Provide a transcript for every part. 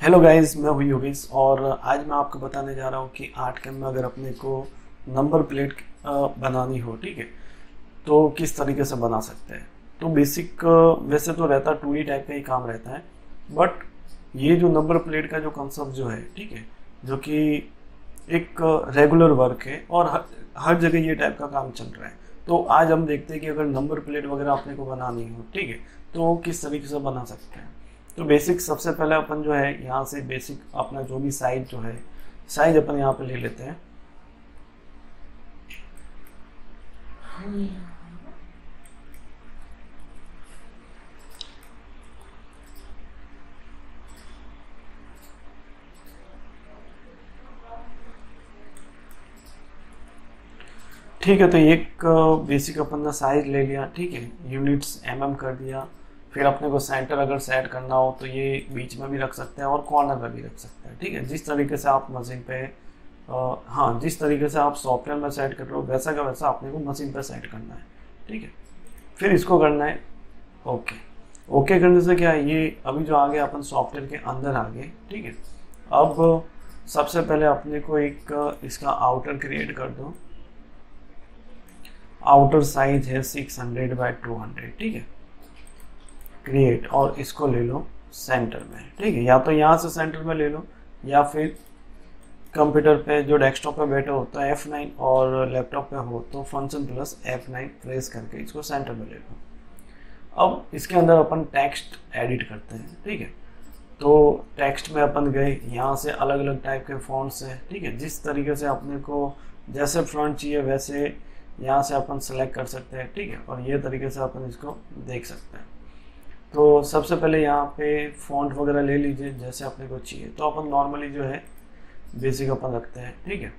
Hello guys, मैं हूँ योगेश और आज मैं आपको बताने जा रहा हूँ कि आर्ट कैम में अगर अपने को नंबर प्लेट बनानी हो, ठीक है, तो किस तरीके से बना सकते हैं। तो बेसिक वैसे तो रहता 2D टाइप का ही काम रहता है, बट ये जो नंबर प्लेट का जो कंसेप्ट जो है, ठीक है, जो कि एक रेगुलर वर्क है और हर जगह ये टाइप का काम चल रहा है। तो आज हम देखते हैं कि अगर नंबर प्लेट वगैरह अपने को बनानी हो, ठीक है, तो किस तरीके से बना सकते हैं। तो बेसिक सबसे पहले अपन जो है यहाँ से बेसिक अपना जो भी साइज जो है, साइज अपन यहाँ पे ले लेते हैं। ठीक है, तो एक बेसिक अपन ने साइज ले लिया, ठीक है, यूनिट्स कर दिया। फिर अपने को सेंटर अगर सेट करना हो तो ये बीच में भी रख सकते हैं और कॉर्नर में भी रख सकते हैं, ठीक है, जिस तरीके से आप मशीन पे हाँ, जिस तरीके से आप सॉफ्टवेयर में सेट कर रहे हो वैसा का वैसा अपने को मशीन पे सेट करना है, ठीक है। फिर इसको करना है ओके। ओके करने से क्या है, ये अभी जो आ गया अपन सॉफ्टवेयर के अंदर आ गए, ठीक है। अब सबसे पहले अपने को एक इसका आउटर क्रिएट कर दो। आउटर साइज है 600 बाय 200, ठीक है, क्रिएट, और इसको ले लो सेंटर में, ठीक है। या तो यहाँ से सेंटर में ले लो या फिर कंप्यूटर पे जो डेस्कटॉप पे बैठे हो तो F9 और लैपटॉप पे हो तो फंक्शन प्लस F9 प्रेस करके इसको सेंटर में ले लो। अब इसके अंदर अपन टेक्स्ट एडिट करते हैं, ठीक है। तो टेक्स्ट में अपन गए, यहाँ से अलग अलग टाइप के फॉन्ट्स हैं, ठीक है, जिस तरीके से अपने को जैसे फ्रंट चाहिए वैसे यहाँ से अपन सेलेक्ट कर सकते हैं, ठीक है, और ये तरीके से अपन इसको देख सकते हैं। तो सबसे पहले यहाँ पे फॉन्ट वगैरह ले लीजिए जैसे अपने को चाहिए। तो अपन नॉर्मली जो है बेसिक अपन रखते हैं, ठीक है।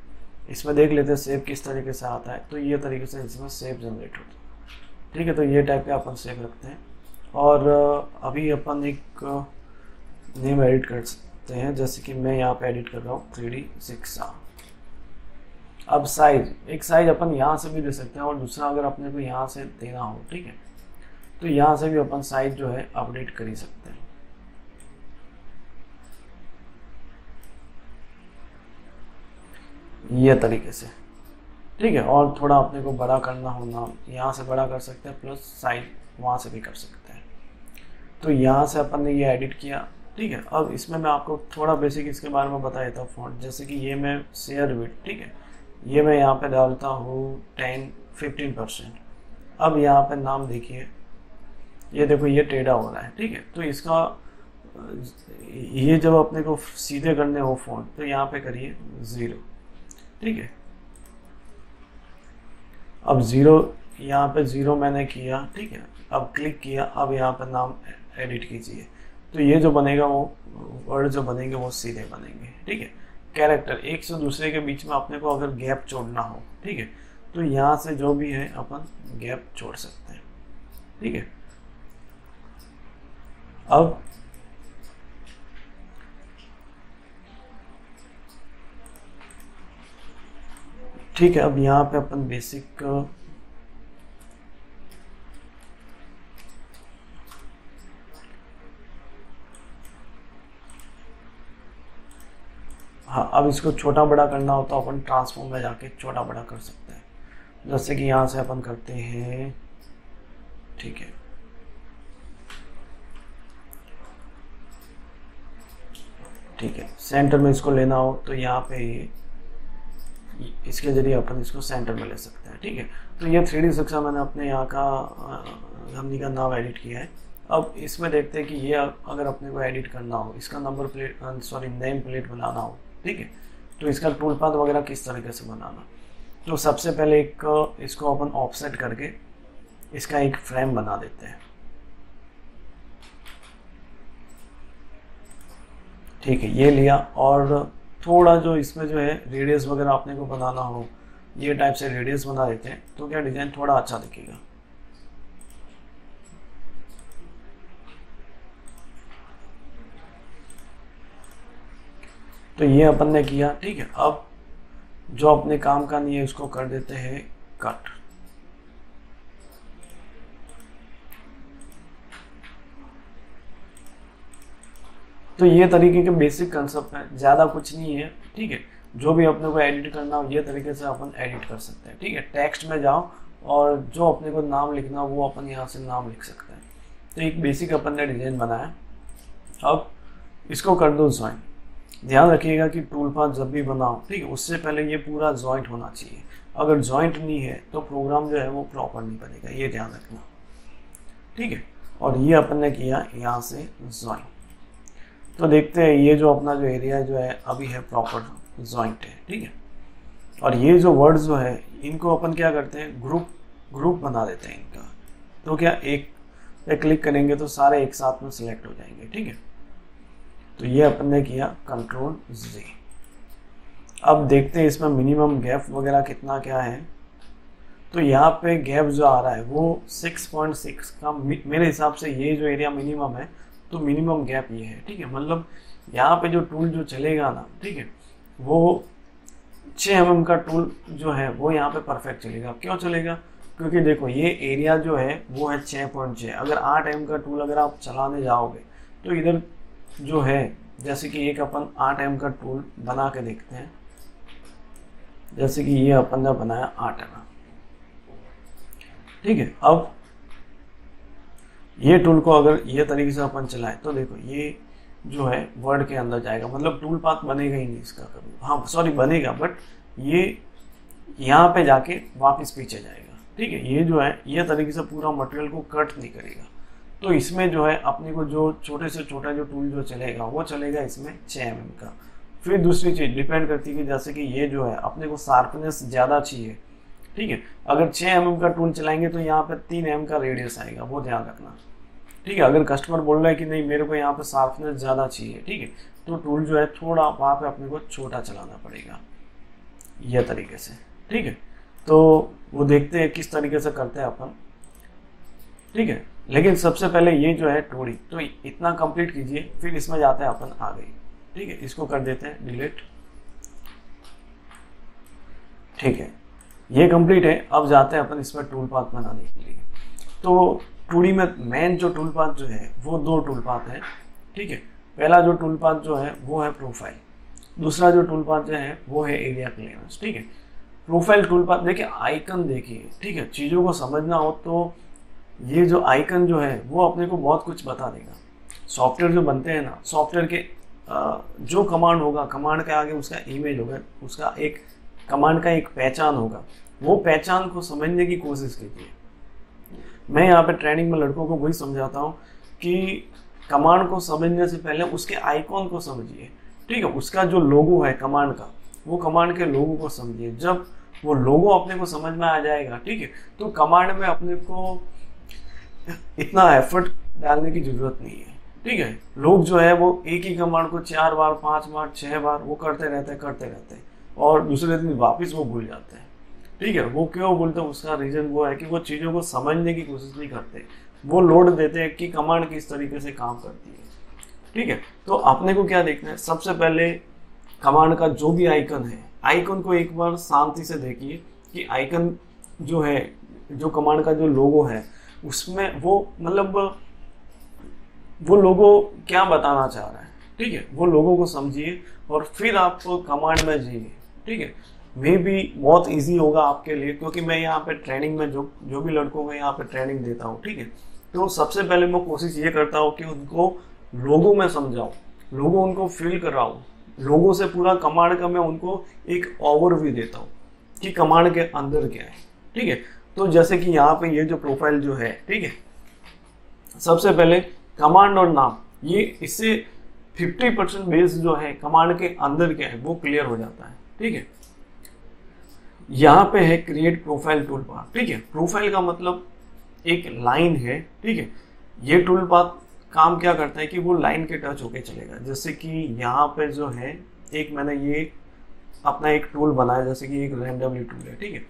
इसमें देख लेते हैं सेव किस तरीके से आता है। तो ये तरीके से इसमें सेव जनरेट होता है, ठीक है। तो ये टाइप के अपन सेव रखते हैं और अभी अपन एक नेम एडिट कर सकते हैं, जैसे कि मैं यहाँ पे एडिट कर रहा हूँ 3D शिक्षा। अब साइज, एक साइज अपन यहाँ से भी दे सकते हैं और दूसरा अगर अपने को यहाँ से देना हो, ठीक है, तो यहाँ से भी अपन साइज जो है अपडेट कर ही सकते हैं। ये तरीके से, ठीक है। और थोड़ा अपने को बड़ा करना हो ना, यहाँ से बड़ा कर सकते हैं, प्लस साइज वहाँ से भी कर सकते हैं। तो यहाँ से अपन ने ये एडिट किया, ठीक है। अब इसमें मैं आपको थोड़ा बेसिक इसके बारे में बता देता हूँ। फॉन्ट जैसे कि ये मैं शेयर विथ, ठीक है, ये मैं यहाँ पे डालता हूँ 15%। अब यहाँ पे नाम देखिए, ये देखो ये टेढ़ा हो रहा है, ठीक है। तो इसका ये जब अपने को सीधे करने हो फॉन्ट तो यहाँ पे करिए 0, ठीक है। अब 0, यहाँ पे 0 मैंने किया, ठीक है। अब क्लिक किया, अब यहाँ पे नाम एडिट कीजिए। तो ये जो बनेगा वो वर्ड जो बनेंगे वो सीधे बनेंगे, ठीक है। कैरेक्टर एक से दूसरे के बीच में अपने को अगर गैप छोड़ना हो, ठीक है, तो यहाँ से जो भी है अपन गैप छोड़ सकते हैं, ठीक है। अब ठीक है, अब यहाँ पे अपन बेसिक हाँ, अब इसको छोटा बड़ा करना हो तो अपन ट्रांसफॉर्म में जाके छोटा बड़ा कर सकते हैं, जैसे कि यहाँ से अपन करते हैं, ठीक है। ठीक है, सेंटर में इसको लेना हो तो यहाँ पे इसके जरिए अपन इसको सेंटर में ले सकते हैं, ठीक है। तो ये 3D शिक्षा मैंने अपने यहाँ का हमनी का नाम एडिट किया है। अब इसमें देखते हैं कि ये अगर अपने को एडिट करना हो, इसका number plate sorry name plate बनाना हो, ठीक है, तो इसका टूल पाथ वगैरह किस तरीके से बनाना। तो सबसे पहले एक इसको अपन ऑफसेट करके इसका एक फ्रेम बना देते हैं, ठीक है, ये लिया। और थोड़ा जो इसमें जो है रेडियस वगैरह अपने को बनाना हो, ये टाइप से रेडियस बना देते हैं तो क्या डिजाइन थोड़ा अच्छा दिखेगा। तो ये अपन ने किया, ठीक है। अब जो अपने काम का नहीं है उसको कर देते हैं कट। तो ये तरीके के बेसिक कंसेप्ट है, ज़्यादा कुछ नहीं है, ठीक है। जो भी अपने को एडिट करना हो ये तरीके से अपन एडिट कर सकते हैं, ठीक है। टेक्स्ट में जाओ और जो अपने को नाम लिखना हो वो अपन यहाँ से नाम लिख सकते हैं। तो एक बेसिक अपन ने डिजाइन बनाया। अब इसको कर दो ज्वाइन। ध्यान रखिएगा कि टूल पाथ जब भी बनाओ, ठीक है, उससे पहले ये पूरा जॉइंट होना चाहिए। अगर जॉइंट नहीं है तो प्रोग्राम जो है वो प्रॉपर नहीं बनेगा, ये ध्यान रखना, ठीक है। और ये अपन ने किया यहाँ से ज्वाइन। तो देखते हैं ये जो अपना जो एरिया जो है अभी है प्रॉपर जॉइंट है, ठीक है। और ये जो वर्ड्स जो है इनको अपन क्या करते हैं, ग्रुप बना देते हैं इनका। तो क्या एक पे क्लिक करेंगे तो सारे एक साथ में सिलेक्ट हो जाएंगे, ठीक है। तो ये अपन ने किया कंट्रोल Z। अब देखते हैं इसमें मिनिमम गैप वगैरह कितना क्या है। तो यहाँ पे गैप जो आ रहा है वो 6.6 का मेरे हिसाब से ये जो एरिया मिनिमम है, तो मिनिमम गैप ये है, ठीक है। मतलब यहाँ पे जो टूल जो चलेगा ना, ठीक है, वो 6 mm का टूल जो है वो यहाँ पे परफेक्ट चलेगा। क्यों चलेगा? क्योंकि देखो ये एरिया जो है वो है 6.6। अगर 8 mm का टूल अगर आप चलाने जाओगे तो इधर जो है, जैसे कि एक अपन 8 mm का टूल बना के देखते हैं। जैसे कि ये अपन ने बनाया 8 mm, ठीक है। अब ये टूल को अगर ये तरीके से अपन चलाए तो देखो ये जो है वर्ड के अंदर जाएगा, मतलब टूल पाथ बनेगा ही नहीं इसका कभी। हाँ सॉरी बनेगा, बट ये यहाँ पे जाके वापस पीछे जाएगा, ठीक है। ये जो है ये तरीके से पूरा मटेरियल को कट नहीं करेगा। तो इसमें जो है अपने को जो छोटे से छोटा जो टूल जो चलेगा वो चलेगा इसमें 6 mm का। फिर दूसरी चीज डिपेंड करती है कि जैसे कि ये जो है अपने को शार्पनेस ज़्यादा चाहिए, ठीक है। अगर 6 mm का टूल चलाएंगे तो यहाँ पे 3 mm का रेडियस आएगा, वो ध्यान रखना, ठीक है। अगर कस्टमर बोल रहा है कि नहीं मेरे को यहाँ पे शार्पनेस ज़्यादा चाहिए, ठीक है, तो टूल जो है थोड़ा वहाँ पे अपने को छोटा चलाना पड़ेगा, यह तरीके से, ठीक है। तो वो देखते हैं किस तरीके से करते हैं अपन, ठीक है। लेकिन सबसे पहले ये जो है टूड़ी, तो इतना कंप्लीट कीजिए, फिर इसमें जाते हैं अपन आ गई, ठीक है। इसको कर देते हैं डिलीट, ठीक है। ये कंप्लीट है। अब जाते हैं अपन इसमें टूल पाथ बनाने के लिए। तो टूडी में मेन जो टूल पाथ जो है वो 2 टूल पाथ है, ठीक है। पहला जो टूल पाथ जो है वो है प्रोफाइल, दूसरा जो टूल पाथ जो है वो है एरिया क्लियरेंस, ठीक है। प्रोफाइल टूल पाथ देखिए, आइकन देखिए, ठीक है। चीज़ों को समझना हो तो ये जो आइकन जो है वो अपने को बहुत कुछ बता देगा। सॉफ्टवेयर जो बनते हैं ना, सॉफ्टवेयर के जो कमांड होगा, कमांड के आगे उसका इमेज होगा, उसका एक कमांड का एक पहचान होगा, वो पहचान को समझने की कोशिश कीजिए। मैं यहाँ पे ट्रेनिंग में लड़कों को वही समझाता हूँ कि कमांड को समझने से पहले उसके आइकॉन को समझिए, ठीक है। उसका जो लोगो है कमांड का, वो कमांड के लोगो को समझिए। जब वो लोगो अपने को समझ में आ जाएगा, ठीक है, तो कमांड में अपने को इतना एफर्ट डालने की जरूरत नहीं है, ठीक है। लोग जो है वो एक ही कमांड को 4 बार 5 बार 6 बार वो करते रहते हैं और दूसरे दिन वापस वो भूल जाते हैं, ठीक है। वो क्यों बोलते हैं, उसका रीजन वो है कि वो चीज़ों को समझने की कोशिश नहीं करते, वो लोड देते हैं कि कमांड किस तरीके से काम करती है, ठीक है। तो आपने को क्या देखना है, सबसे पहले कमांड का जो भी आइकन है, आइकन को एक बार शांति से देखिए कि आइकन जो है, जो कमांड का जो लोगो है उसमें वो मतलब वो लोगो क्या बताना चाह रहा है, ठीक है। वो लोगों को समझिए और फिर आप कमांड में जाइए, ठीक है। मे भी बहुत इजी होगा आपके लिए, क्योंकि मैं यहाँ पे ट्रेनिंग में जो भी लड़कों को यहाँ पे ट्रेनिंग देता हूँ, ठीक है। तो सबसे पहले मैं कोशिश ये करता हूँ कि उनको लोगों में समझाऊँ, लोगों उनको फील कराऊँ, लोगों से पूरा कमांड का मैं उनको एक ओवरव्यू देता हूँ कि कमांड के अंदर क्या है, ठीक है। तो जैसे कि यहाँ पे ये जो प्रोफाइल जो है, ठीक है, सबसे पहले कमांड और नाम, ये इससे 50% बेस जो है कमांड के अंदर क्या है वो क्लियर हो जाता है, ठीक है। यहाँ पे है क्रिएट प्रोफाइल टूल पाथ, ठीक है। प्रोफाइल का मतलब एक लाइन है, ठीक है। ये टूल पाथ काम क्या करता है कि वो लाइन के टच होके चलेगा। जैसे कि यहाँ पे जो है एक मैंने ये अपना एक टूल बनाया, जैसे कि एक रैंडमली टूल है, ठीक है।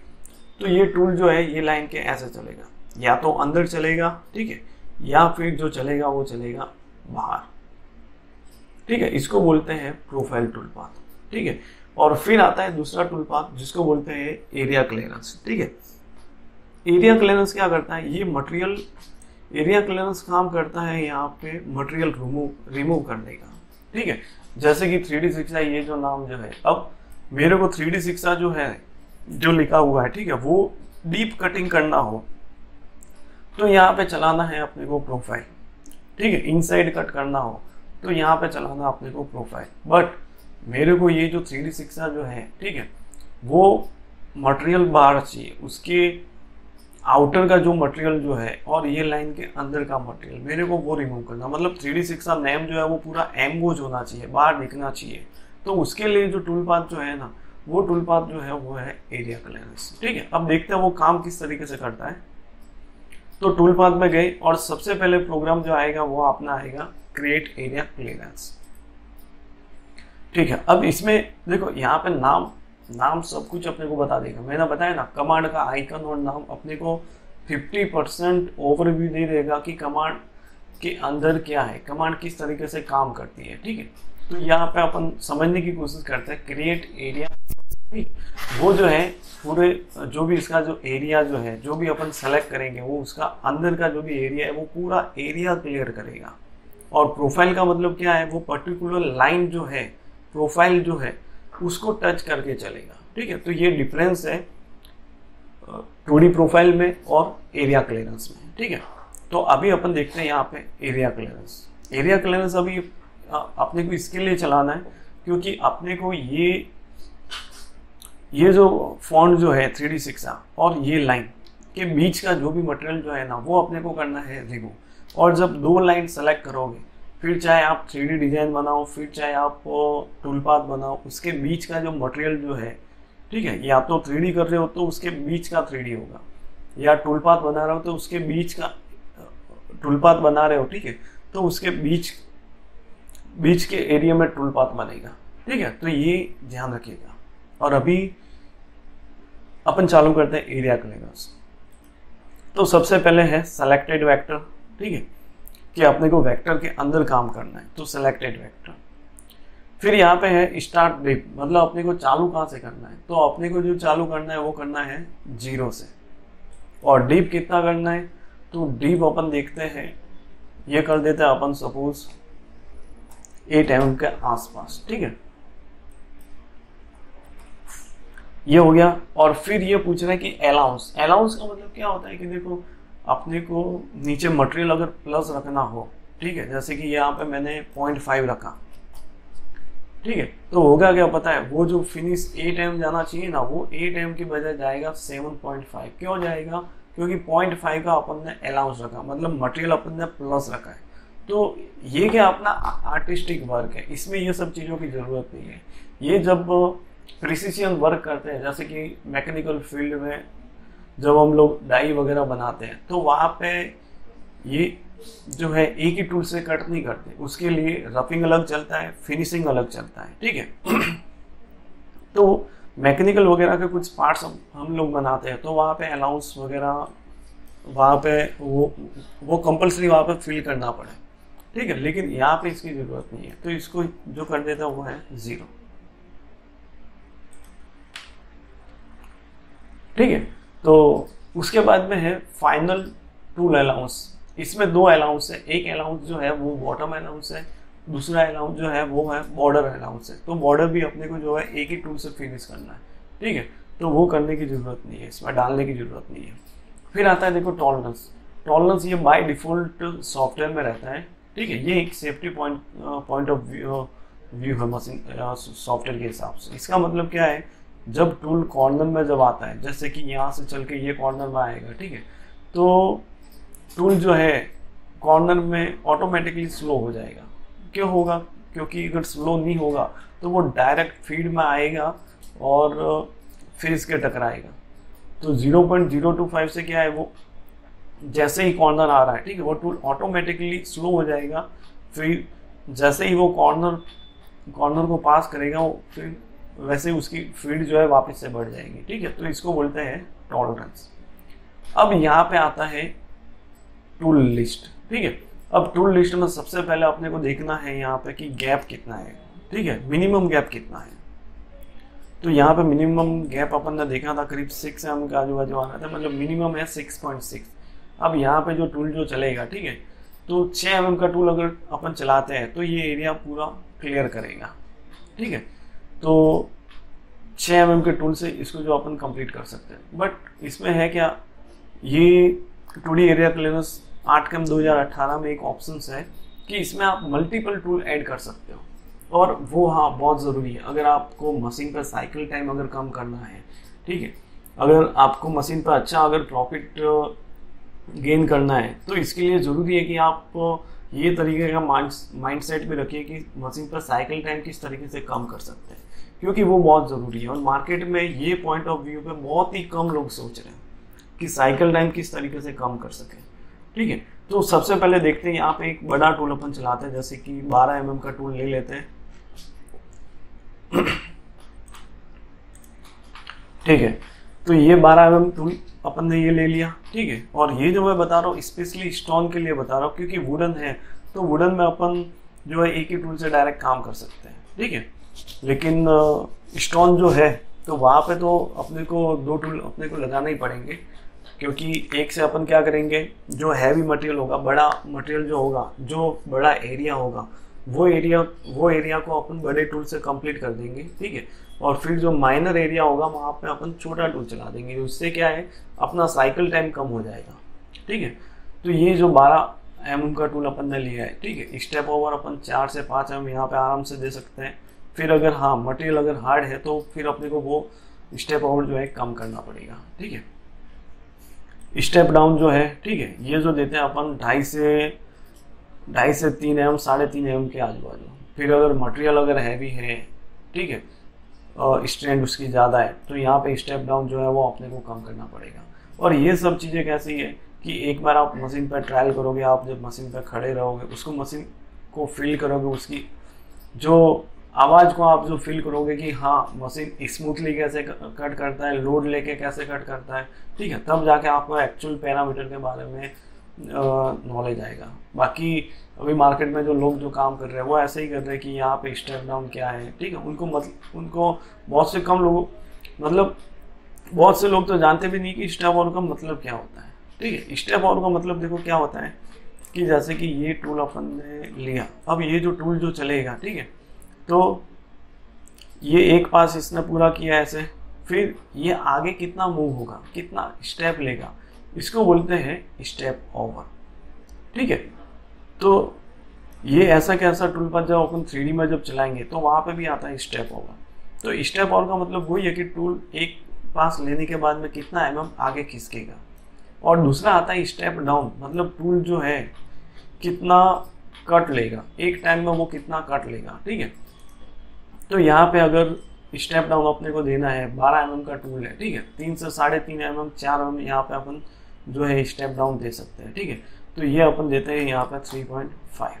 तो ये टूल जो है ये लाइन के ऐसे चलेगा, या तो अंदर चलेगा, ठीक है, या फिर जो चलेगा वो चलेगा बाहर, ठीक है। इसको बोलते हैं प्रोफाइल टूल पाथ, ठीक है। और फिर आता है दूसरा टूल पाथ जिसको बोलते हैं एरिया क्लियरेंस, ठीक है। एरिया क्लियरेंस क्या करता है, ये मटेरियल एरिया क्लियरेंस काम करता है यहाँ पे मटेरियल रिमूव करने का, ठीक है। जैसे कि 3D शिक्षा ये जो नाम जो है, अब मेरे को 3D शिक्षा जो है जो लिखा हुआ है, ठीक है, वो डीप कटिंग करना हो तो यहाँ पे चलाना है अपने को प्रोफाइल, ठीक है। इनसाइड कट करना हो तो यहाँ पे चलाना अपने को प्रोफाइल। बट मेरे को ये जो 3D शिक्षा जो है, ठीक है, वो मटेरियल बाहर चाहिए, उसके आउटर का जो मटेरियल जो है और ये लाइन के अंदर का मटेरियल मेरे को वो रिमूव करना। मतलब 3D शिक्षा नेम जो है वो पूरा एम्बोज होना चाहिए, बाहर दिखना चाहिए। तो उसके लिए जो टूल पाथ जो है ना, वो टूल पाथ जो है वो है एरिया क्लियरेंस, ठीक है। अब देखते हैं वो काम किस तरीके से करता है। तो टूल पाथ में गए और सबसे पहले प्रोग्राम जो आएगा वो अपना आएगा क्रिएट एरिया क्लियरेंस, ठीक है। अब इसमें देखो यहाँ पे नाम सब कुछ अपने को बता देगा। मैंने बताया ना, कमांड का आइकन और नाम अपने को 50% ओवरव्यू दे देगा कि कमांड के अंदर क्या है, कमांड किस तरीके से काम करती है, ठीक है। तो यहाँ पे अपन समझने की कोशिश करते हैं क्रिएट एरिया। वो जो है पूरे जो भी इसका जो एरिया जो है, जो भी अपन सेलेक्ट करेंगे वो उसका अंदर का जो भी एरिया है वो पूरा एरिया क्लियर करेगा। और प्रोफाइल का मतलब क्या है, वो पर्टिकुलर लाइन जो है, प्रोफाइल जो है उसको टच करके चलेगा, ठीक है। तो ये डिफरेंस है 2D प्रोफाइल में और एरिया क्लियरेंस में, ठीक है। तो अभी अपन देखते हैं यहाँ पे एरिया क्लियरेंस। एरिया क्लियरेंस अभी अपने को इसके लिए चलाना है क्योंकि अपने को ये जो फॉन्ट जो है 3D शिक्षा और ये लाइन के बीच का जो भी मटेरियल जो है ना, वो अपने को करना है रिमूव। और जब दो लाइन सेलेक्ट करोगे, फिर चाहे आप 3D डिजाइन बनाओ, फिर चाहे आप टूल पाथ बनाओ, उसके बीच का जो मटेरियल जो है, ठीक है, या तो 3D कर रहे हो तो उसके बीच का 3D होगा, या टूल पाथ बना रहे हो तो उसके बीच का टूल पाथ बना रहे हो, ठीक है, तो उसके बीच के एरिया में टूल पाथ बनेगा, ठीक है। तो ये ध्यान रखिएगा। और अभी अपन चालू करते हैं एरिया क्लियरेंस। तो सबसे पहले है सेलेक्टेड वेक्टर, ठीक है, कि अपने को वेक्टर के अंदर काम करना है, तो सेलेक्टेड वेक्टर। फिर यहाँ पे है स्टार्ट डीप, मतलब अपने को चालू कहाँ से करना है, तो अपने को जो चालू करना है वो करना है 0 से। और डीप कितना करना है, तो डीप अपन देखते हैं, ये कर देते हैं अपन सपोज 8 mm के आसपास, ठीक है, ये हो गया। और फिर ये पूछ रहा है कि अलाउंस का मतलब क्या होता है कि देखो अपने को नीचे मटेरियल अगर प्लस रखना हो, ठीक है, जैसे कि यहाँ पे मैंने 0.5 रखा, ठीक है, तो होगा क्या पता है, वो जो फिनिश 8 mm जाना चाहिए ना, वो 8 mm की बजाय जाएगा 7.5। क्यों जाएगा, क्योंकि 0.5 का अपन ने अलाउंस रखा, मतलब मटेरियल अपन ने प्लस रखा है। तो ये क्या अपना आर्टिस्टिक वर्क है, इसमें ये सब चीज़ों की ज़रूरत नहीं है। ये जब प्रिसिशन वर्क करते हैं, जैसे कि मैकेनिकल फील्ड में जब हम लोग डाई वगैरह बनाते हैं, तो वहाँ पे ये जो है एक ही टूल से कट नहीं करते, उसके लिए रफिंग अलग चलता है, फिनिशिंग अलग चलता है, ठीक है। तो मैकेनिकल वगैरह के कुछ पार्ट्स हम लोग बनाते हैं, तो वहाँ पे अलाउंस वगैरह वहाँ पे वो कंपल्सरी वहाँ पे फिल करना पड़े, ठीक है। लेकिन यहाँ पे इसकी ज़रूरत नहीं है, तो इसको जो कर देता है वो है 0, ठीक है। तो उसके बाद में है फाइनल टूल अलाउंस। इसमें 2 अलाउंस है, एक अलाउंस जो है वो बॉटम अलाउंस है, दूसरा अलाउंस जो है वो है बॉर्डर अलाउंस है। तो बॉर्डर भी अपने को जो है एक ही टूल से फिनिश करना है, ठीक है, तो वो करने की ज़रूरत नहीं है, इसमें डालने की ज़रूरत नहीं है। फिर आता है देखो टॉलरेंस ये बाय डिफ़ॉल्ट सॉफ्टवेयर में रहता है, ठीक है। ये एक सेफ्टी पॉइंट ऑफ व्यू है मशीन सॉफ्टवेयर के हिसाब से। इसका मतलब क्या है, जब टूल कॉर्नर में जब आता है, जैसे कि यहाँ से चल के ये कॉर्नर में आएगा, ठीक है, तो टूल जो है कॉर्नर में ऑटोमेटिकली स्लो हो जाएगा। क्यों होगा, क्योंकि अगर स्लो नहीं होगा तो वो डायरेक्ट फीड में आएगा और फिर इसके टकराएगा। तो 0.025 से क्या है, वो जैसे ही कॉर्नर आ रहा है, ठीक है, वो टूल ऑटोमेटिकली स्लो हो जाएगा। फिर जैसे ही वो कॉर्नर को पास करेगा, वो फिर वैसे ही उसकी फीड जो है वापस से बढ़ जाएगी, ठीक है। तो इसको बोलते हैं टॉलरेंस। अब यहाँ पे आता है टूल लिस्ट, ठीक है। अब टूल लिस्ट में सबसे पहले अपने को देखना है यहाँ पे कि गैप कितना है, ठीक है, मिनिमम गैप कितना है। तो यहाँ पे मिनिमम गैप अपन ने देखा था करीब 6 mm का आजू बाजू आ रहा था, मतलब मिनिमम है 6.6। अब यहाँ पे जो टूल जो चलेगा, ठीक है, तो 6 mm का टूल अगर अपन चलाते हैं तो ये एरिया पूरा क्लियर करेगा। ठीक है, तो 6 mm के टूल से इसको जो अपन कंप्लीट कर सकते हैं। बट इसमें है क्या, ये 2D एरिया क्लियरेंस 8cam 2018 में एक ऑप्शन है कि इसमें आप मल्टीपल टूल ऐड कर सकते हो, और वो हाँ बहुत ज़रूरी है अगर आपको मशीन पर साइकिल टाइम अगर कम करना है। ठीक है, अगर आपको मशीन पर अच्छा अगर प्रॉफिट गेन करना है तो इसके लिए ज़रूरी है कि आप ये तरीके का माइंड सेट भी रखिए कि मशीन पर साइकिल टाइम किस तरीके से कम कर सकते हैं, क्योंकि वो बहुत ज़रूरी है। और मार्केट में ये पॉइंट ऑफ व्यू पे बहुत ही कम लोग सोच रहे हैं कि साइकिल टाइम किस तरीके से कम कर सकें। ठीक है, तो सबसे पहले देखते हैं यहाँ पे एक बड़ा टूल अपन चलाते हैं, जैसे कि 12 mm का टूल ले लेते हैं। ठीक है, तो ये 12 mm टूल अपन ने ये ले लिया। ठीक है, और ये जो मैं बता रहा हूँ स्पेशली स्टोन के लिए बता रहा हूँ, क्योंकि वुडन है तो वुडन में अपन जो है एक ही टूल से डायरेक्ट काम कर सकते हैं। ठीक है, लेकिन स्टोन जो है तो वहाँ पे तो अपने को 2 टूल अपने को लगाना ही पड़ेंगे, क्योंकि एक से अपन क्या करेंगे, जो हैवी मटेरियल होगा, बड़ा मटेरियल जो होगा, जो बड़ा एरिया होगा, वो एरिया को अपन बड़े टूल से कंप्लीट कर देंगे। ठीक है, और फिर जो माइनर एरिया होगा वहाँ पे अपन छोटा टूल चला देंगे, उससे क्या है अपना साइकिल टाइम कम हो जाएगा। ठीक है, तो ये जो 12 mm का टूल अपन ने लिया है। ठीक है, स्टेप ओवर अपन 4 से 5 mm यहाँ पे आराम से दे सकते हैं। फिर अगर हाँ मटेरियल अगर हार्ड है तो फिर अपने को वो स्टेप ओवर जो है कम करना पड़ेगा। ठीक है, स्टेप डाउन जो है, ठीक है, ये जो देते हैं अपन 2.5 से 3 mm 3.5 mm के आजू बाजू। फिर अगर मटेरियल अगर हैवी है, ठीक है, स्ट्रेंथ उसकी ज़्यादा है, तो यहाँ पे स्टेप डाउन जो है वो अपने को कम करना पड़ेगा। और ये सब चीज़ें कैसी है कि एक बार आप मशीन पर ट्रायल करोगे, आप जब मशीन पर खड़े रहोगे, उसको मशीन को फील करोगे, उसकी जो आवाज़ को आप जो फील करोगे कि हाँ मशीन स्मूथली कैसे कट करता है, लोड लेके कैसे कट करता है। ठीक है, तब जाके आपको एक्चुअल पैरामीटर के बारे में नॉलेज आएगा। बाकी अभी मार्केट में जो लोग जो काम कर रहे हैं वो ऐसे ही कर रहे हैं कि यहाँ पे स्टेप डाउन क्या है। ठीक है, उनको बहुत से कम लोग, मतलब बहुत से लोग तो जानते भी नहीं कि स्टेप डाउन का मतलब क्या होता है। ठीक है, स्टेप डाउन का मतलब देखो क्या होता है कि जैसे कि ये टूल अपन ने लिया, अब ये जो टूल जो चलेगा, ठीक है, तो ये एक पास इसने पूरा किया ऐसे, फिर ये आगे कितना मूव होगा, कितना स्टेप लेगा, इसको बोलते हैं स्टेप ओवर। ठीक है, तो ये ऐसा कैसा टूल पर जब अपन 3D में जब चलाएंगे तो वहाँ पे भी आता है स्टेप ओवर। तो स्टेप ओवर का मतलब वही है कि टूल एक पास लेने के बाद में कितना mm आगे खिसकेगा। और दूसरा आता है स्टेप डाउन, मतलब टूल जो है कितना कट लेगा, एक टाइम में वो कितना कट लेगा। ठीक है, तो यहाँ पे अगर स्टेप डाउन अपने को देना है, 12 mm का टूल है, ठीक है, 3 से 3.5 mm 4 mm यहाँ पे अपन जो है स्टेप डाउन दे सकते हैं। ठीक है, तो ये अपन देते हैं यहाँ पे 3.5।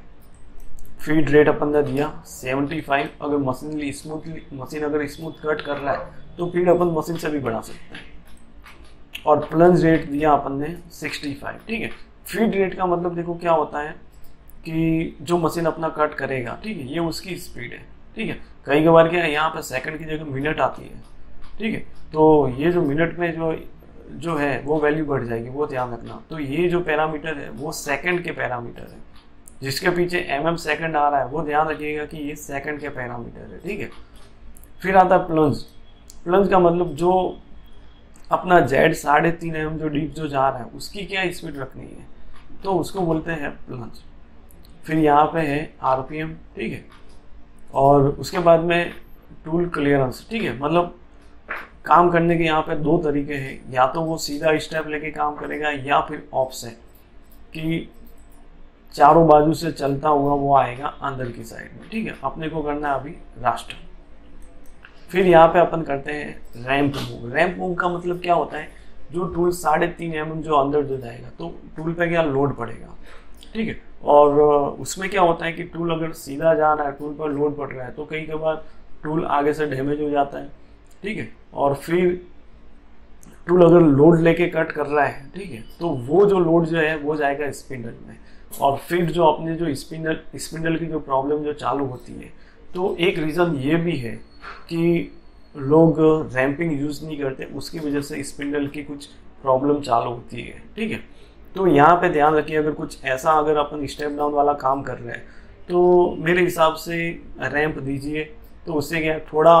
फीड रेट अपन ने दिया 75। अगर मशीन अगर स्मूथ कट कर रहा है तो फीड अपन मशीन से भी बढ़ा सकते हैं। और प्लंज रेट दिया अपन ने 65। ठीक है, फीड रेट का मतलब देखो क्या होता है कि जो मशीन अपना कट करेगा, ठीक है, ये उसकी स्पीड है। ठीक है, कई बार क्या है यहाँ पे सेकंड की जगह मिनट आती है। ठीक है, तो ये जो मिनट में जो है वो वैल्यू बढ़ जाएगी, वो ध्यान रखना। तो ये जो पैरामीटर है वो सेकंड के पैरामीटर है, जिसके पीछे mm सेकंड आ रहा है वो ध्यान रखिएगा कि ये सेकंड के पैरामीटर है। ठीक है, फिर आता है प्लंज। प्लंज का मतलब जो अपना जेड 3.5 mm जो डीप जो जा रहा है उसकी क्या स्पीड रखनी है, तो उसको बोलते हैं प्लंज। फिर यहाँ पे है RPM। ठीक है, और उसके बाद में टूल क्लियरेंस। ठीक है, मतलब काम करने के यहाँ पे 2 तरीके हैं, या तो वो सीधा स्टेप लेके काम करेगा या फिर ऑफसेट कि चारों बाजू से चलता हुआ वो आएगा अंदर की साइड में। ठीक है, अपने को करना है अभी रास्टर। फिर यहाँ पे अपन करते हैं रैंप मूव। रैंप मूव का मतलब क्या होता है, जो टूल 3.5 mm जो अंदर जो जाएगा तो टूल पे क्या लोड पड़ेगा। ठीक है, और उसमें क्या होता है कि टूल अगर सीधा जा रहा है, टूल पर लोड पड़ रहा है, तो कई बार टूल आगे से डैमेज हो जाता है। ठीक है, और फिर टूल अगर लोड लेके कट कर रहा है, ठीक है, तो वो जो लोड जो है वो जाएगा स्पिंडल में। और फिर जो अपने जो स्पिंडल की जो प्रॉब्लम जो चालू होती है, तो एक रीज़न ये भी है कि लोग रैंपिंग यूज़ नहीं करते, उसकी वजह से स्पिंडल की कुछ प्रॉब्लम चालू होती है। ठीक है, तो यहाँ पे ध्यान रखिए, अगर कुछ ऐसा अगर अपन स्टेप डाउन वाला काम कर रहे हैं तो मेरे हिसाब से रैंप दीजिए, तो उससे क्या थोड़ा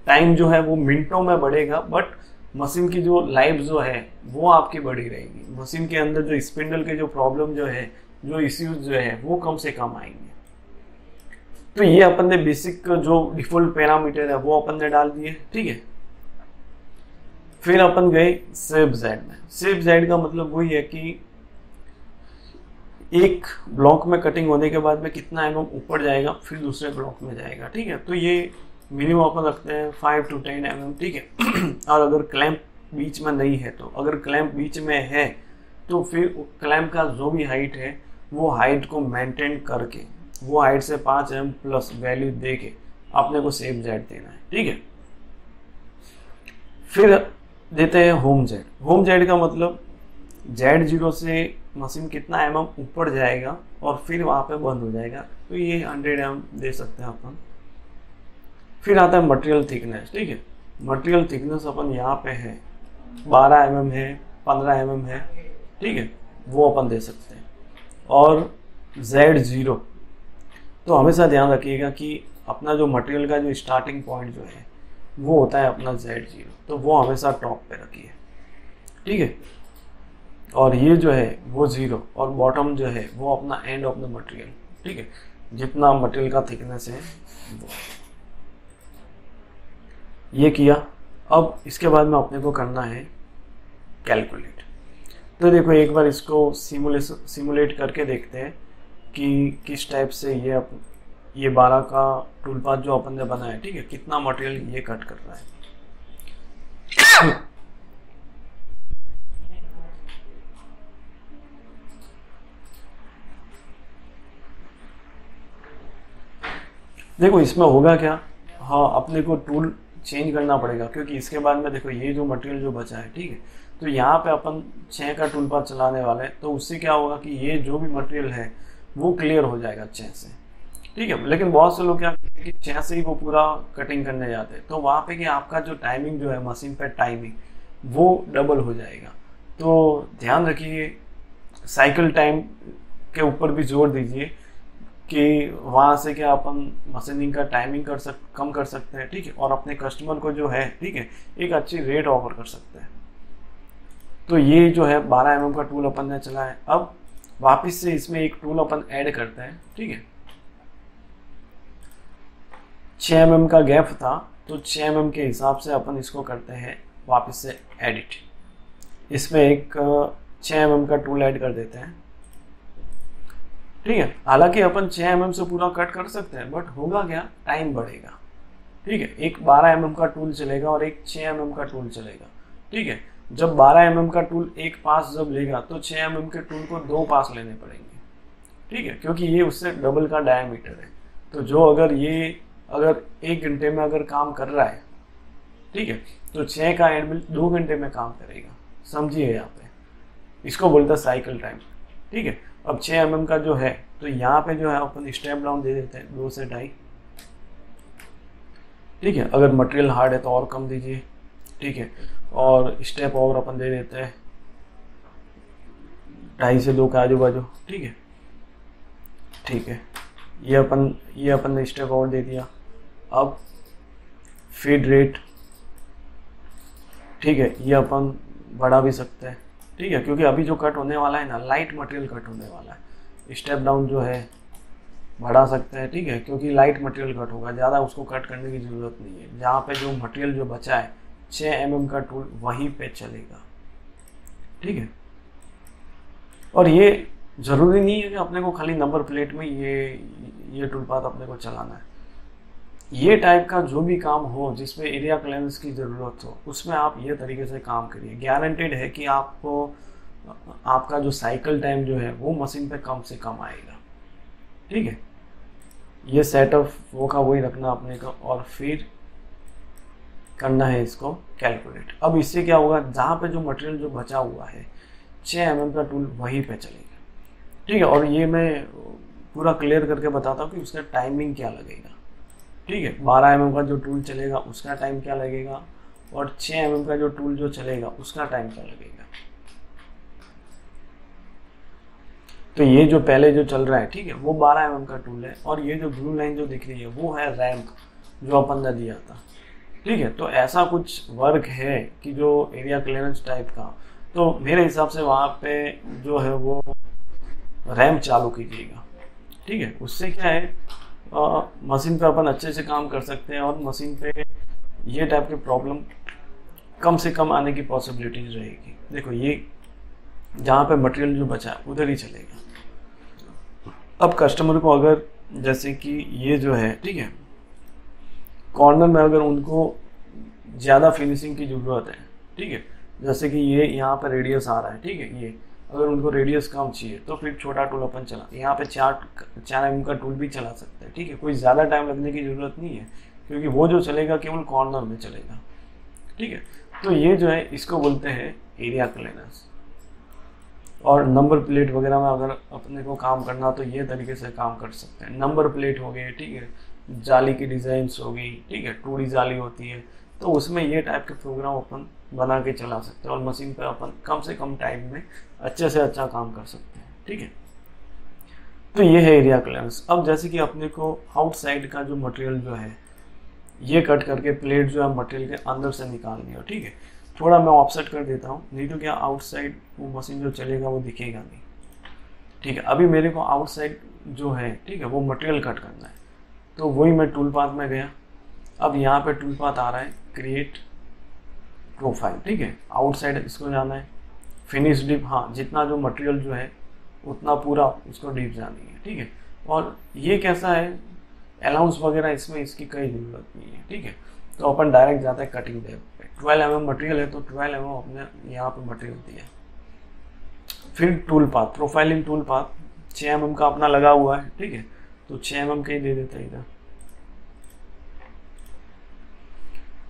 टाइम जो है वो मिनटों में बढ़ेगा, बट मशीन की जो लाइफ जो है वो आपकी बढ़ी रहेगी। मशीन के अंदर जो स्पिंडल के जो प्रॉब्लम जो है, जो इश्यूज जो है वो कम से कम आएंगे। तो ये अपन ने बेसिक जो डिफॉल्ट पैरामीटर है वो अपन ने डाल दिए, ठीक है। फिर अपन गए शेप जेड में। शेप जेड का मतलब वही है कि एक ब्लॉक में कटिंग होने के बाद में कितना mm ऊपर जाएगा, फिर दूसरे ब्लॉक में जाएगा, ठीक है। तो ये मिनिमम अपन रखते हैं 5 to 10 mm, ठीक है। और अगर क्लैंप बीच में नहीं है, तो अगर क्लैंप बीच में है तो फिर क्लैंप का जो भी हाइट है वो हाइट को मेंटेन करके, वो हाइट से 5 mm प्लस वैल्यू दे के आपने को शेप जेड देना है, ठीक है। फिर देते हैं होम जेड। होम जेड का मतलब Z0 से मशीन कितना mm ऊपर जाएगा और फिर वहां पे बंद हो जाएगा, तो ये 100 mm दे सकते हैं अपन। फिर आता है मटेरियल थिकनेस, ठीक है। मटेरियल थिकनेस अपन यहाँ पे है 12 mm है, 15 mm है, ठीक है, वो अपन दे सकते हैं। और Z0 तो हमेशा ध्यान रखिएगा कि अपना जो मटेरियल का जो स्टार्टिंग पॉइंट जो है वो होता है अपना Z0, तो वो हमेशा टॉप पे रखिए, ठीक है। और ये जो है वो 0 और बॉटम जो है वो अपना एंड ऑफ द मटेरियल, ठीक है, जितना मटेरियल का थिकनेस है वो। ये किया। अब इसके बाद में अपने को करना है कैलकुलेट। तो देखो एक बार इसको सिमुलेट करके देखते हैं कि किस टाइप से ये 12 का टूल पाथ जो अपन ने बनाया है, ठीक है, कितना मटेरियल ये कट कर रहा है। देखो इसमें होगा क्या, हाँ अपने को टूल चेंज करना पड़ेगा, क्योंकि इसके बाद में देखो ये जो मटेरियल जो बचा है, ठीक है, तो यहाँ पे अपन 6 का टूल पाथ चलाने वाले हैं, तो उससे क्या होगा कि ये जो भी मटेरियल है वो क्लियर हो जाएगा 6 से, ठीक है। लेकिन बहुत से लोग क्या करते हैं कि 6 से ही वो पूरा कटिंग करने जाते हैं, तो वहाँ पे कि आपका जो टाइमिंग जो है मशीन पे टाइमिंग वो डबल हो जाएगा। तो ध्यान रखिए, साइकिल टाइम के ऊपर भी जोर दीजिए कि वहाँ से क्या अपन मशीनिंग का टाइमिंग कम कर सकते हैं, ठीक है, और अपने कस्टमर को जो है, ठीक है, एक अच्छी रेट ऑफर कर सकते हैं। तो ये जो है 12 mm का टूल अपन ने चला है। अब वापस से इसमें एक टूल अपन ऐड करते हैं, ठीक है। 6 mm का गैप था, तो 6 mm के हिसाब से अपन इसको करते हैं वापस से एडिट। इसमें एक 6 mm का टूल ऐड कर देते हैं, ठीक है। हालांकि अपन 6 mm से पूरा कट कर सकते हैं, बट होगा क्या, टाइम बढ़ेगा, ठीक है। एक 12 mm का टूल चलेगा और एक 6 mm का टूल चलेगा, ठीक है। जब 12 mm का टूल एक पास जब लेगा तो 6 mm के टूल को 2 पास लेने पड़ेंगे, ठीक है, क्योंकि ये उससे डबल का डायमीटर है। तो जो अगर 1 घंटे में अगर काम कर रहा है, ठीक है, तो 6 का एंड मिल 2 घंटे में काम करेगा, समझिए यहाँ पे, इसको बोलता है साइकिल टाइम, ठीक है। अब 6 mm का जो है, तो यहाँ पे जो है अपन स्टेप डाउन दे देते हैं 2 से 2.5, ठीक है। अगर मटेरियल हार्ड है तो और कम दीजिए, ठीक है। और स्टेप ओवर अपन दे देते हैं 2.5 से 2 के आजू बाजू, ठीक है, ठीक है। ये अपन ने स्टेप ओवर दे दिया। अब फीड रेट, ठीक है, ये अपन बढ़ा भी सकते हैं, ठीक है, क्योंकि अभी जो कट होने वाला है ना, लाइट मटेरियल कट होने वाला है। स्टेप डाउन जो है बढ़ा सकते हैं, ठीक है, क्योंकि लाइट मटेरियल कट होगा, ज़्यादा उसको कट करने की ज़रूरत नहीं है। जहाँ पे जो मटेरियल जो बचा है 6 mm का टूल वहीं पे चलेगा, ठीक है। और ये ज़रूरी नहीं है कि अपने को खाली नंबर प्लेट में ये टूल पाथ अपने को चलाना है। ये टाइप का जो भी काम हो जिसमें एरिया क्लियरेंस की ज़रूरत हो, उसमें आप ये तरीके से काम करिए। गारंटेड है कि आपको आपका जो साइकिल टाइम जो है वो मशीन पे कम से कम आएगा, ठीक है। ये सेटअप वो का वही रखना अपने को, और फिर करना है इसको कैलकुलेट। अब इससे क्या होगा, जहाँ पे जो मटेरियल जो बचा हुआ है 6 mm का टूल वहीं पे चलेगा, ठीक है। और ये मैं पूरा क्लियर करके बताता हूँ कि उसका टाइमिंग क्या लगेगा, ठीक है। 12 mm का जो टूल चलेगा उसका टाइम क्या लगेगा, और 6 mm का जो टूल जो चलेगा उसका टाइम क्या लगेगा। तो ये जो पहले जो चल रहा है, ठीक है, वो 12 mm का टूल है, और ये जो ब्लू लाइन जो दिख रही है वो है रैम्प जो अपन ने दिया था, ठीक है। तो ऐसा कुछ वर्क है कि जो एरिया क्लियरेंस टाइप का, तो मेरे हिसाब से वहाँ पे जो है वो रैम्प चालू कीजिएगा, ठीक है। उससे क्या है, मशीन पे अपन अच्छे से काम कर सकते हैं, और मशीन पे ये टाइप की प्रॉब्लम कम से कम आने की पॉसिबिलिटीज रहेगी। देखो ये जहाँ पे मटेरियल जो बचा है उधर ही चलेगा। अब कस्टमर को अगर जैसे कि ये जो है, ठीक है, कॉर्नर में अगर उनको ज़्यादा फिनिशिंग की ज़रूरत है, ठीक है, जैसे कि ये यहाँ पे रेडियस आ रहा है, ठीक है, ये अगर उनको रेडियस कम चाहिए तो फिर छोटा टूल अपन चला, यहाँ पे 4 mm का टूल भी चला सकते हैं, ठीक है। कोई ज़्यादा टाइम लगने की ज़रूरत नहीं है, क्योंकि वो जो चलेगा केवल कॉर्नर में चलेगा, ठीक है। तो ये जो है इसको बोलते हैं एरिया क्लियरेंस। और नंबर प्लेट वगैरह में अगर अपने को काम करना तो ये तरीके से काम कर सकते हैं। नंबर प्लेट हो गई, ठीक है, जाली की डिज़ाइंस हो गई, ठीक है, 2D जाली होती है, तो उसमें ये टाइप के प्रोग्राम अपन बना के चला सकते हैं, और मशीन पे अपन कम से कम टाइम में अच्छे से अच्छा काम कर सकते हैं, ठीक है। तो ये है एरिया क्लियरेंस। अब जैसे कि अपने को आउटसाइड का जो मटेरियल जो है ये कट करके प्लेट जो है मटेरियल के अंदर से निकालनी है, ठीक है। थोड़ा मैं ऑफसेट कर देता हूँ, नहीं तो क्या आउटसाइड वो मशीन जो चलेगा वो दिखेगा नहीं, ठीक है। अभी मेरे को आउटसाइड जो है, ठीक है, वो मटेरियल कट करना है, तो वही मैं टूल पाथ में गया। अब यहाँ पे टूल पाथ आ रहा है क्रिएट प्रोफाइल, ठीक है, आउटसाइड इसको जाना है, फिनिश डिप, हाँ, जितना जो मटेरियल जो है उतना पूरा उसको डिप जानी है, ठीक है। और ये कैसा है, अलाउंस वगैरह इसमें इसकी कोई ज़रूरत नहीं है, ठीक है। तो अपन डायरेक्ट जाता है कटिंग डेप पे। 12 mm मटेरियल है तो 12 mm अपने यहाँ पे मटेरियल दिया। फिर tool path, profiling tool path 6 mm का अपना लगा हुआ है, ठीक है, तो 6 mm का ही दे देते हैं इधर।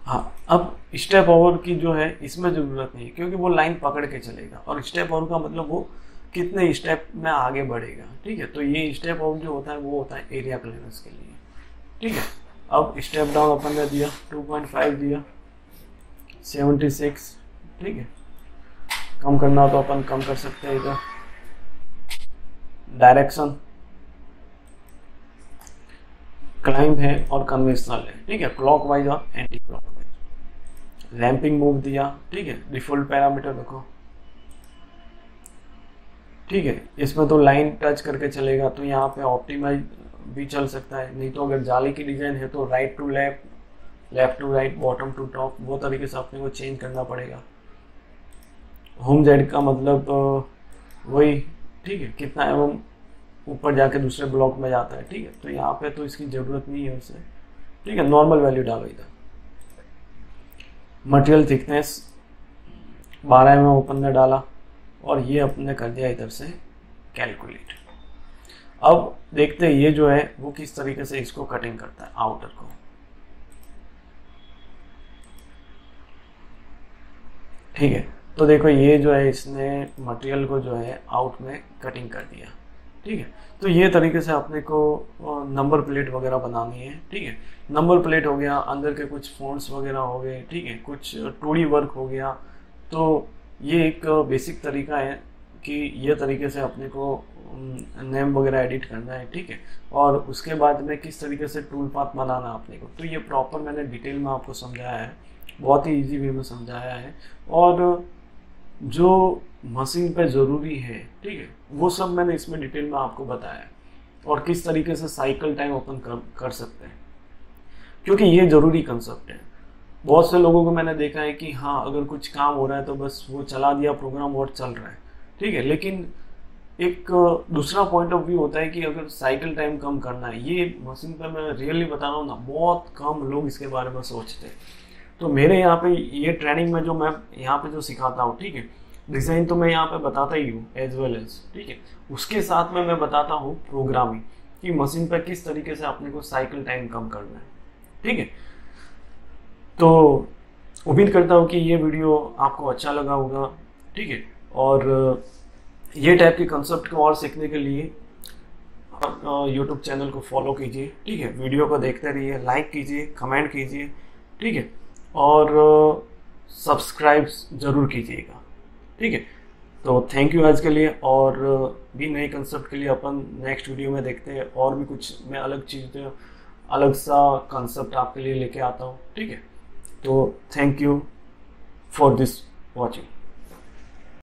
हाँ, अब स्टेप ओवर की जो है इसमें ज़रूरत नहीं है, क्योंकि वो लाइन पकड़ के चलेगा, और स्टेप ओवर का मतलब वो कितने स्टेप में आगे बढ़ेगा, ठीक है। तो ये स्टेप ओवर जो होता है वो होता है एरिया क्लियरेंस के लिए, ठीक है। अब स्टेप डाउन अपन ने दिया 2.5 दिया, 76, ठीक है। कम करना तो अपन कम कर सकते हैं इधर। डायरेक्शन क्लाइंब है और कन्वेंशनल है, ठीक है, क्लॉकवाइज और एंटी क्लॉकवाइज। रैंपिंग मूव दिया, ठीक है, डिफॉल्ट पैरामीटर रखो, ठीक है। इसमें तो लाइन टच करके चलेगा, तो यहाँ पे ऑप्टिमाइज भी चल सकता है, नहीं तो अगर जाली की डिजाइन है तो right to left, left to right, bottom to top, वो तरीके से अपने को चेंज करना पड़ेगा। होम जेड का मतलब वही, ठीक है, कितना एवं ऊपर जाके दूसरे ब्लॉक में जाता है, ठीक है। तो यहाँ पे तो इसकी ज़रूरत नहीं है उसे, ठीक है, नॉर्मल वैल्यू डालो इधर। मटेरियल थिकनेस 12 mm ओपन ने डाला, और ये अपने कर दिया इधर से कैलकुलेट। अब देखते हैं ये जो है वो किस तरीके से इसको कटिंग करता है आउटर को। ठीक है, तो देखो ये जो है इसने मटेरियल को जो है आउट में कटिंग कर दिया, ठीक है। तो ये तरीके से अपने को नंबर प्लेट वगैरह बनानी है, ठीक है। नंबर प्लेट हो गया, अंदर के कुछ फॉन्ट्स वगैरह हो गए, ठीक है, कुछ 2D वर्क हो गया। तो ये एक बेसिक तरीका है कि ये तरीके से अपने को नेम वगैरह एडिट करना है, ठीक है। और उसके बाद में किस तरीके से टूल पाथ बनाना अपने को, तो ये प्रॉपर मैंने डिटेल में आपको समझाया है, बहुत ही इजी वे में समझाया है। और जो मशीन पे ज़रूरी है, ठीक है, वो सब मैंने इसमें डिटेल में आपको बताया है, और किस तरीके से साइकिल टाइम अपन कर सकते हैं, क्योंकि ये ज़रूरी कंसेप्ट है। बहुत से लोगों को मैंने देखा है कि हाँ, अगर कुछ काम हो रहा है तो बस वो चला दिया प्रोग्राम और चल रहा है, ठीक है। लेकिन एक दूसरा पॉइंट ऑफ व्यू होता है कि अगर साइकिल टाइम कम करना है, ये मशीन पर मैं रियली बता रहा हूँ ना, बहुत कम लोग इसके बारे में सोचते हैं। तो मेरे यहाँ पे ये ट्रेनिंग में जो मैं यहाँ पे जो सिखाता हूँ, ठीक है, डिज़ाइन तो मैं यहाँ पे बताता ही हूँ एज वेल एज, ठीक है, उसके साथ में मैं बताता हूँ प्रोग्रामिंग कि मशीन पर किस तरीके से अपने को साइकिल टाइम कम करना है, ठीक है। तो उम्मीद करता हूँ कि ये वीडियो आपको अच्छा लगा होगा, ठीक है। और ये टाइप के कंसेप्ट को और सीखने के लिए यूट्यूब चैनल को फॉलो कीजिए, ठीक है, वीडियो को देखते रहिए, लाइक कीजिए, कमेंट कीजिए, ठीक है, और सब्सक्राइब ज़रूर कीजिएगा, ठीक है। तो थैंक यू आज के लिए, और भी नए कंसेप्ट के लिए अपन नेक्स्ट वीडियो में देखते हैं, और भी कुछ मैं अलग चीज़ें, अलग सा कंसेप्ट आपके लिए लेके आता हूँ, ठीक है। तो thank you for this watching.